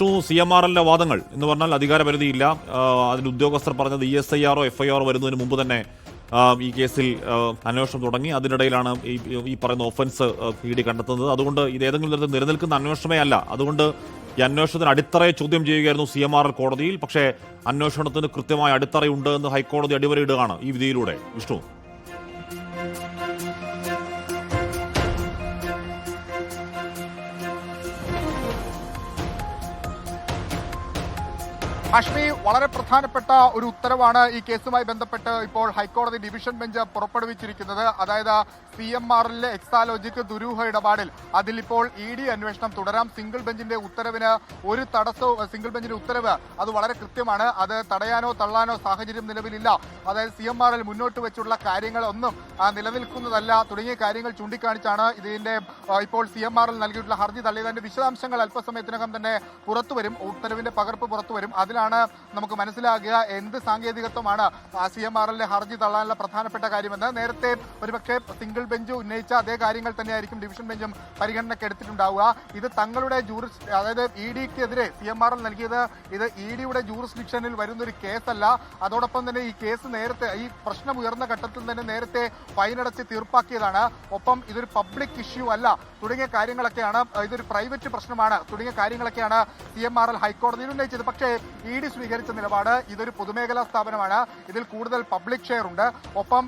Vishnu, CMRL വാദങ്ങൾ എന്ന് പറഞ്ഞാൽ അധികാരപരിധിയില്ല. അതിന് ഉദ്യോഗസ്ഥർ പറഞ്ഞത് ESIR FIR വരുന്നതിന് മുമ്പ് തന്നെ ഈ കേസിൽ അന്വേഷണം തുടങ്ങി. അതിനിടയിലാണ് ഈ പറയുന്ന ഒഫൻസ് ED കണ്ടെത്തുന്നത്. അതുകൊണ്ട് ഇത് ഏതെങ്കിലും തരത്തിൽ നിലനിൽക്കുന്ന അന്വേഷണമേ അല്ല. അതുകൊണ്ട് ഈ അന്വേഷണത്തിന് അടിത്തറയെ ചോദ്യം ചെയ്യുകയായിരുന്നു CMRL കോടതിയിൽ. പക്ഷേ അന്വേഷണത്തിന് കൃത്യമായ അടിത്തറയുണ്ട് എന്ന് ഹൈക്കോടതി അടിവരയിടുകയാണ് ഈ വിധിയിലൂടെ. വിഷ്ണു, ഹാഷ്മി, വളരെ പ്രധാനപ്പെട്ട ഒരു ഉത്തരവാണ് ഈ കേസുമായി ബന്ധപ്പെട്ട് ഇപ്പോൾ ഹൈക്കോടതി ഡിവിഷൻ ബെഞ്ച് പുറപ്പെടുവിച്ചിരിക്കുന്നത്. അതായത് CMRL എക്സാലോജിക് ദുരൂഹ ഇടപാടിൽ അതിലിപ്പോൾ ED അന്വേഷണം തുടരാം. സിംഗിൾ ബെഞ്ചിന്റെ ഉത്തരവിന് ഒരു തടസ്സവും, സിംഗിൾ ബെഞ്ചിന്റെ ഉത്തരവ് അത് വളരെ കൃത്യമാണ്. അത് തടയാനോ തള്ളാനോ സാഹചര്യം നിലവിലില്ല. അതായത് CMRL മുന്നോട്ട് വെച്ചുള്ള കാര്യങ്ങളൊന്നും നിലനിൽക്കുന്നതല്ല തുടങ്ങിയ കാര്യങ്ങൾ ചൂണ്ടിക്കാണിച്ചാണ് ഇതിന്റെ ഇപ്പോൾ CMRL നൽകിയിട്ടുള്ള ഹർജി തള്ളിയതിന്റെ വിശദാംശങ്ങൾ അല്പസമയത്തിനകം തന്നെ പുറത്തുവരും. ഉത്തരവിന്റെ പകർപ്പ് പുറത്തുവരും. അതിലാണ് നമുക്ക് മനസ്സിലാകുക എന്ത് സാങ്കേതികത്വമാണ് CMRL ഹർജി തള്ളാനുള്ള പ്രധാനപ്പെട്ട കാര്യമെന്ന്. നേരത്തെ ഒരുപക്ഷെ സിംഗിൾ ബെഞ്ച് ഉന്നയിച്ച അതേ കാര്യങ്ങൾ തന്നെയായിരിക്കും ഡിവിഷൻ ബെഞ്ചും പരിഗണനയ്ക്ക് എടുത്തിട്ടുണ്ടാവുക. ഇത് തങ്ങളുടെ അതായത് EDക്കെതിരെ CMRL നൽകിയത് ഇത് EDയുടെ ജൂറിസ്ഡിക്ഷനിൽ വരുന്നൊരു കേസല്ല. അതോടൊപ്പം തന്നെ ഈ കേസ് നേരത്തെ ഈ പ്രശ്നം ഉയർന്ന ഘട്ടത്തിൽ തന്നെ നേരത്തെ ഫൈനടച്ച് തീർപ്പാക്കിയതാണ്. ഒപ്പം ഇതൊരു പബ്ലിക് ഇഷ്യൂ അല്ല തുടങ്ങിയ കാര്യങ്ങളൊക്കെയാണ്, ഇതൊരു പ്രൈവറ്റ് പ്രശ്നമാണ് തുടങ്ങിയ കാര്യങ്ങളൊക്കെയാണ് CMRL ഹൈക്കോടതിയിൽ ഉന്നയിച്ചത്. പക്ഷേ ED സ്വീകരിച്ച നിലപാട് ഇതൊരു പൊതുമേഖലാ സ്ഥാപനമാണ്, ഇതിൽ കൂടുതൽ പബ്ലിക് ഷെയർ ഉണ്ട്. ഒപ്പം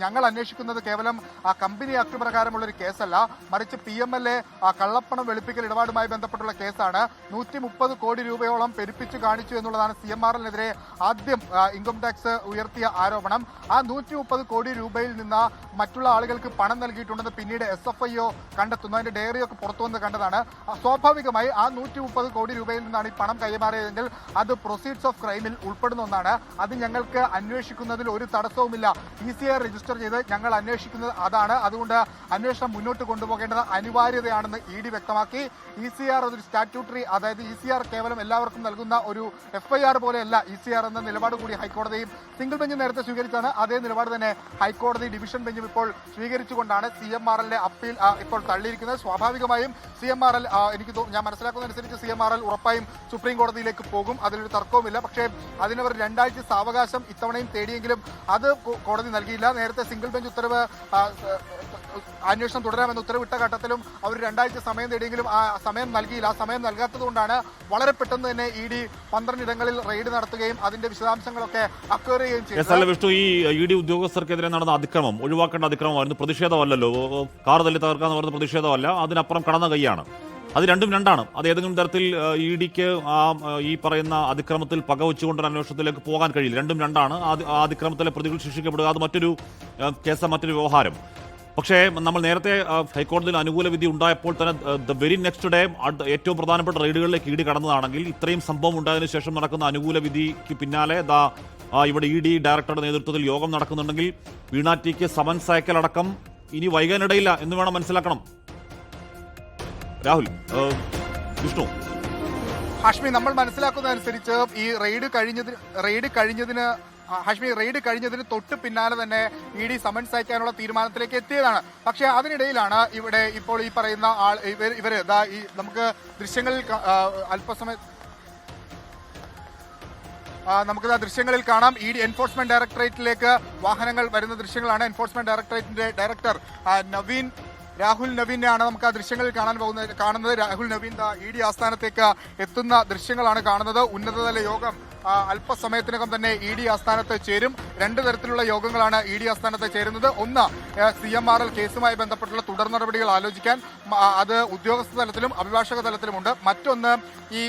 ഞങ്ങൾ അന്വേഷിക്കുന്നത് കേവലം കമ്പനി ആക്ട് പ്രകാരമുള്ള ഒരു കേസല്ല, മറിച്ച് PMLA കള്ളപ്പണം വെളുപ്പിക്കൽ ഇടപാടുമായി ബന്ധപ്പെട്ടുള്ള കേസാണ്. 130 കോടി രൂപയോളം പെരുപ്പിച്ചു കാണിച്ചു എന്നുള്ളതാണ് CMRLനെതിരെ ആദ്യം ഇൻകം ടാക്സ് ഉയർത്തിയ ആരോപണം. ആ 130 കോടി രൂപയിൽ നിന്ന് മറ്റുള്ള ആളുകൾക്ക് പണം നൽകിയിട്ടുണ്ടെന്ന് പിന്നീട് SFIO കണ്ടെത്തുന്നു. അതിന്റെ ഡയറിയൊക്കെ പുറത്തു വന്ന് കണ്ടതാണ്. സ്വാഭാവികമായി ആ 130 കോടി രൂപയിൽ നിന്നാണ് ഈ പണം കൈമാറിയതെങ്കിൽ അത് പ്രൊസീഡ്സ് ഓഫ് ക്രൈമിൽ ഉൾപ്പെടുന്ന ഒന്നാണ്. അത് ഞങ്ങൾക്ക് അന്വേഷിക്കുന്നതിൽ ഒരു തടസ്സവുമില്ല. ECR രജിസ്റ്റർ ചെയ്ത് ഞങ്ങൾ അന്വേഷിക്കുന്നത് അതാണ്. അതുകൊണ്ട് അന്വേഷണം മുന്നോട്ട് കൊണ്ടുപോകേണ്ടത് അനിവാര്യതയാണെന്ന് ED വ്യക്തമാക്കി. ECR അതൊരു സ്റ്റാറ്റ്യൂട്ടറി, അതായത് ECR കേവലം എല്ലാവർക്കും നൽകുന്ന ഒരു FIR പോലെയല്ല ECR എന്ന നിലപാട് കൂടി ഹൈക്കോടതിയും സിംഗിൾ ബെഞ്ച് നേരത്തെ സ്വീകരിച്ചാണ്. അതേ നിലപാട് തന്നെ ഹൈക്കോടതി ഡിവിഷൻ ബെഞ്ചും ഇപ്പോൾ സ്വീകരിച്ചുകൊണ്ടാണ് CMRLന്റെ അപ്പീൽ ഇപ്പോൾ തള്ളിയിരിക്കുന്നത്. സ്വാഭാവികമായും CMRL ഞാൻ മനസ്സിലാക്കുന്നതനുസരിച്ച് CMRL ഉറപ്പായും സുപ്രീം കോടതിയിലേക്ക് പോകും, അതിലൊരു തർക്കവുമില്ല. പക്ഷേ അതിനവർ 2 ആഴ്ച സാവകാശം ഇത്തവണയും തേടിയെങ്കിലും അത് കോടതി നൽകിയില്ല. നേരത്തെ സിംഗിൾ ബെഞ്ച് ഉത്തരവ് അന്വേഷണം തുടരാമെന്ന് ഉത്തരവിട്ട ഘട്ടത്തിലും അവർ 2 ആഴ്ച സമയം തേടിയെങ്കിലും ആ സമയം നൽകിയില്ല. ആ സമയം നൽകാത്തത് കൊണ്ടാണ് വളരെ പെട്ടെന്ന് തന്നെ ED 12 ഇടങ്ങളിൽ റെയ്ഡ് നടത്തുകയും അതിന്റെ വിശദാംശങ്ങളൊക്കെ അക്വയർ ചെയ്യുകയും ചെയ്തു. വിഷ്ണു, ഈ ED ഉദ്യോഗസ്ഥർക്കെതിരെ നടന്ന അതിക്രമം ഒഴിവാക്കേണ്ട അതിക്രമമായിരുന്നു, പ്രതിഷേധമല്ലല്ലോ. കാർ തല്ലി തകർക്കാന്ന് പറയുന്ന പ്രതിഷേധമല്ല, അതിനപ്പുറം കടന്ന കൈയാണ്. അത് രണ്ടും രണ്ടാണ്. അത് ഏതെങ്കിലും തരത്തിൽ EDക്ക് ഈ പറയുന്ന അതിക്രമത്തിൽ പകവച്ചുകൊണ്ടൊരു അന്വേഷണത്തിലേക്ക് പോകാൻ കഴിയില്ല. രണ്ടും രണ്ടാണ്. ആ അതിക്രമത്തിലെ പ്രതികൾ ശിക്ഷിക്കപ്പെടുക, അത് മറ്റൊരു കേസ്, മറ്റൊരു വ്യവഹാരം. പക്ഷേ നമ്മൾ നേരത്തെ ഹൈക്കോടതിയിൽ അനുകൂല വിധി ഉണ്ടായപ്പോൾ തന്നെ ദ വെരി നെക്സ്റ്റ് ഡേ ഏറ്റവും പ്രധാനപ്പെട്ട റെയ്ഡുകളിലേക്ക് ED കടന്നതാണെങ്കിൽ ഇത്രയും സംഭവം ഉണ്ടായതിനു ശേഷം നടക്കുന്ന അനുകൂല വിധിക്ക് പിന്നാലെ ഇവിടെ ED ഡയറക്ടറുടെ നേതൃത്വത്തിൽ യോഗം നടക്കുന്നുണ്ടെങ്കിൽ വീണ ടിക്ക് സമൻസ് അയക്കലടക്കം ഇനി വൈകാനിടയില്ല എന്ന് വേണം മനസ്സിലാക്കണം. രാഹുൽ, വിഷ്ണു. ഹാഷ്മി, നമ്മൾ മനസ്സിലാക്കുന്നതനുസരിച്ച് ഈ റെയ്ഡ് കഴിഞ്ഞതിന് തൊട്ട് പിന്നാലെ തന്നെ ED സമൻസ് അയക്കാനുള്ള തീരുമാനത്തിലേക്ക് എത്തിയതാണ്. പക്ഷേ അതിനിടയിലാണ് ഇവിടെ ഇപ്പോൾ ഈ പറയുന്ന ഇവര് നമുക്ക് ദൃശ്യങ്ങളിൽ നമുക്കിത് ദൃശ്യങ്ങളിൽ കാണാം. ED എൻഫോഴ്സ്മെന്റ് ഡയറക്ടറേറ്റിലേക്ക് വാഹനങ്ങൾ വരുന്ന ദൃശ്യങ്ങളാണ്. എൻഫോഴ്സ്മെന്റ് ഡയറക്ടറേറ്റിന്റെ ഡയറക്ടർ രാഹുൽ നവീനെയാണ് നമുക്ക് ആ ദൃശ്യങ്ങളിൽ കാണുന്നത്. രാഹുൽ നവീൻ ED ആസ്ഥാനത്തേക്ക് എത്തുന്ന ദൃശ്യങ്ങളാണ് കാണുന്നത്. ഉന്നതതല യോഗം അല്പസമയത്തിനകം തന്നെ ED ആസ്ഥാനത്ത് ചേരും. 2 തരത്തിലുള്ള യോഗങ്ങളാണ് ED ആസ്ഥാനത്ത് ചേരുന്നത്. ഒന്ന്, CMRL കേസുമായി ബന്ധപ്പെട്ടുള്ള തുടർ നടപടികൾ ആലോചിക്കാൻ, അത് ഉദ്യോഗസ്ഥ തലത്തിലും അഭിഭാഷക തലത്തിലുമുണ്ട്. മറ്റൊന്ന്, ഈ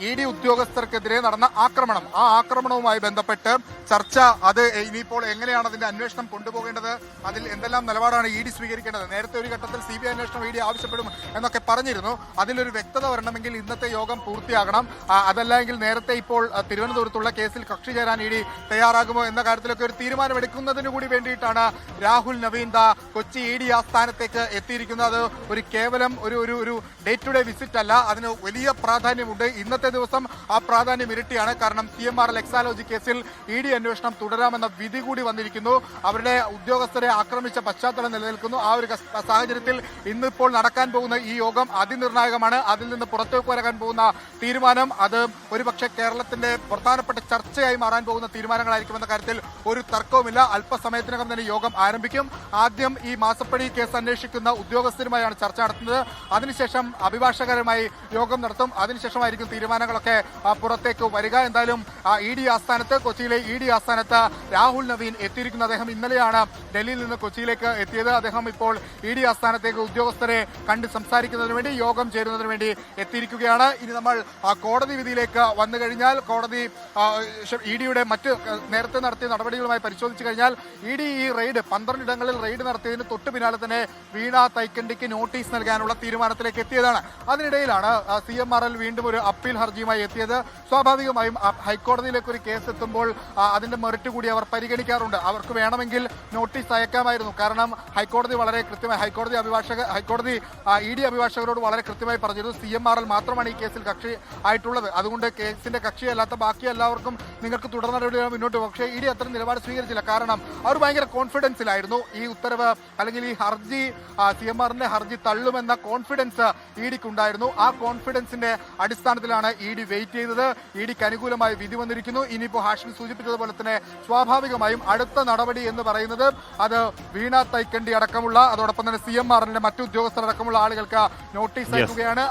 ED ഉദ്യോഗസ്ഥർക്കെതിരെ നടന്ന ആക്രമണം, ആ ആക്രമണവുമായി ബന്ധപ്പെട്ട് ചർച്ച. അത് ഇനിയിപ്പോൾ എങ്ങനെയാണ് അതിന്റെ അന്വേഷണം കൊണ്ടുപോകേണ്ടത്, അതിൽ എന്തെല്ലാം നിലപാടാണ് ED സ്വീകരിക്കേണ്ടത്. നേരത്തെ ഒരു ഘട്ടത്തിൽ CBI അന്വേഷണം ED ആവശ്യപ്പെടും എന്നൊക്കെ പറഞ്ഞിരുന്നു. അതിലൊരു വ്യക്തത വരണമെങ്കിൽ ഇന്നത്തെ യോഗം പൂർത്തിയാകണം. അതല്ലെങ്കിൽ നേരത്തെ ഇപ്പോൾ തിരുവനന്തപുരത്തുള്ള കേസിൽ കക്ഷി ചേരാൻ ED തയ്യാറാകുമോ എന്ന കാര്യത്തിലൊക്കെ ഒരു തീരുമാനമെടുക്കുന്നതിന് കൂടി വേണ്ടിയിട്ടാണ് രാഹുൽ നവീൻ കൊച്ചി ED ആസ്ഥാനത്തേക്ക് എത്തിയിരിക്കുന്നത്. അത് ഒരു കേവലം ഒരു ഡേ ടു ഡേ വിസിറ്റ് അല്ല, അതിന് വലിയ പ്രാധാന്യമുണ്ട്. ഇന്നത്തെ ഇന്നത്തെ ദിവസം ആ പ്രാധാന്യം ഇരട്ടിയാണ്. കാരണം CMRL എക്സാലോജി കേസിൽ ED അന്വേഷണം തുടരാമെന്ന വിധി കൂടി വന്നിരിക്കുന്നു. അവരുടെ ഉദ്യോഗസ്ഥരെ ആക്രമിച്ച പശ്ചാത്തലം നിലനിൽക്കുന്നു. ആ ഒരു സാഹചര്യത്തിൽ ഇന്നിപ്പോൾ നടക്കാൻ പോകുന്ന ഈ യോഗം അതിനിർണായകമാണ്. അതിൽ നിന്ന് പുറത്തേക്ക് വരാൻ പോകുന്ന തീരുമാനം അത് ഒരുപക്ഷെ കേരളത്തിന്റെ പ്രധാനപ്പെട്ട ചർച്ചയായി മാറാൻ പോകുന്ന തീരുമാനങ്ങളായിരിക്കുമെന്ന കാര്യത്തിൽ ഒരു തർക്കവുമില്ല. അല്പസമയത്തിനകം തന്നെ യോഗം ആരംഭിക്കും. ആദ്യം ഈ മാസപ്പടി കേസ് അന്വേഷിക്കുന്ന ഉദ്യോഗസ്ഥരുമായാണ് ചർച്ച നടത്തുന്നത്. അതിനുശേഷം അഭിഭാഷകരുമായി യോഗം നടത്തും. അതിനുശേഷമായിരിക്കും തീരുമാനങ്ങളൊക്കെ പുറത്തേക്ക് വരിക. എന്തായാലും ED ആസ്ഥാനത്ത്, കൊച്ചിയിലെ ED ആസ്ഥാനത്ത് രാഹുൽ നവീൻ എത്തിയിരിക്കുന്നു. അദ്ദേഹം ഇന്നലെയാണ് ഡൽഹിയിൽ നിന്ന് കൊച്ചിയിലേക്ക് എത്തിയത്. അദ്ദേഹം ഇപ്പോൾ ED ആസ്ഥാനത്തേക്ക് ഉദ്യോഗസ്ഥരെ കണ്ട് സംസാരിക്കുന്നതിന് വേണ്ടി, യോഗം ചേരുന്നതിന് വേണ്ടി എത്തിയിരിക്കുകയാണ്. ഇനി നമ്മൾ കോടതി വിധിയിലേക്ക് വന്നു കഴിഞ്ഞാൽ, കോടതി EDയുടെ മറ്റ് നേരത്തെ നടത്തിയ നടപടികളുമായി പരിശോധിച്ചു കഴിഞ്ഞാൽ ED ഈ റെയ്ഡ് 12 ഇടങ്ങളിൽ റെയ്ഡ് നടത്തിയതിന് തൊട്ടു പിന്നാലെ തന്നെ വീണ തൈക്കണ്ടിക്ക് നോട്ടീസ് നൽകാനുള്ള തീരുമാനത്തിലേക്ക് എത്തിയതാണ്. അതിനിടയിലാണ് CMRL വീണ്ടും ഒരു അപ്പീൽ ഹർജിയുമായി എത്തിയത്. സ്വാഭാവികമായും ഹൈക്കോടതിയിലേക്ക് ഒരു കേസ് എത്തുമ്പോൾ അതിന്റെ മെറിറ്റ് കൂടി അവർ പരിഗണിക്കാറുണ്ട്. അവർക്ക് വേണമെങ്കിൽ നോട്ടീസ് അയക്കാമായിരുന്നു. കാരണം ഹൈക്കോടതി വളരെ കൃത്യമായി, ഹൈക്കോടതി ED അഭിഭാഷകരോട് വളരെ കൃത്യമായി പറഞ്ഞിരുന്നു CMRL മാത്രമാണ് ഈ കേസിൽ കക്ഷി ആയിട്ടുള്ളത്. അതുകൊണ്ട് കേസിന്റെ കക്ഷിയല്ലാത്ത ബാക്കി എല്ലാവർക്കും നിങ്ങൾക്ക് തുടർ നടപടികൾ മുന്നോട്ട് പോകും. പക്ഷേ ED അത്തരം നിലപാട് സ്വീകരിച്ചില്ല. കാരണം അവർ ഭയങ്കര കോൺഫിഡൻസിലായിരുന്നു. ഈ ഉത്തരവ് അല്ലെങ്കിൽ ഈ ഹർജി, CMRLന്റെ ഹർജി തള്ളുമെന്ന കോൺഫിഡൻസ് EDക്ക് ഉണ്ടായിരുന്നു. ആ കോൺഫിഡൻസിന്റെ അടിസ്ഥാനത്തിലാണ് ED വെയിറ്റ് ചെയ്തത്. EDക്ക് അനുകൂലമായി വിധി വന്നിരിക്കുന്നു. ഇനിയിപ്പോൾ ഹാഷ്മി സൂചിപ്പിച്ചതുപോലെ തന്നെ സ്വാഭാവികമായും അടുത്ത നടപടി എന്ന് പറയുന്നത് അത് വീണ തൈക്കണ്ടി അടക്കമുള്ള, അതോടൊപ്പം തന്നെ CMRLന്റെ മറ്റു ഉദ്യോഗസ്ഥരടക്കമുള്ള ആളുകൾക്ക് നോട്ടീസ് അയക്കുകയാണ്.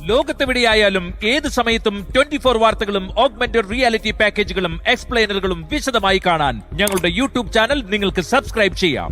ലോകത്തെവിടെയായാലും ഏത് സമയത്തും 24 വാർത്തകളും ഓഗ്മെന്റഡ് റിയാലിറ്റി പാക്കേജുകളും എക്സ്പ്ലെയിനറുകളും വിശദമായി കാണാൻ ഞങ്ങളുടെ യൂട്യൂബ് ചാനൽ നിങ്ങൾക്ക് സബ്സ്ക്രൈബ് ചെയ്യാം.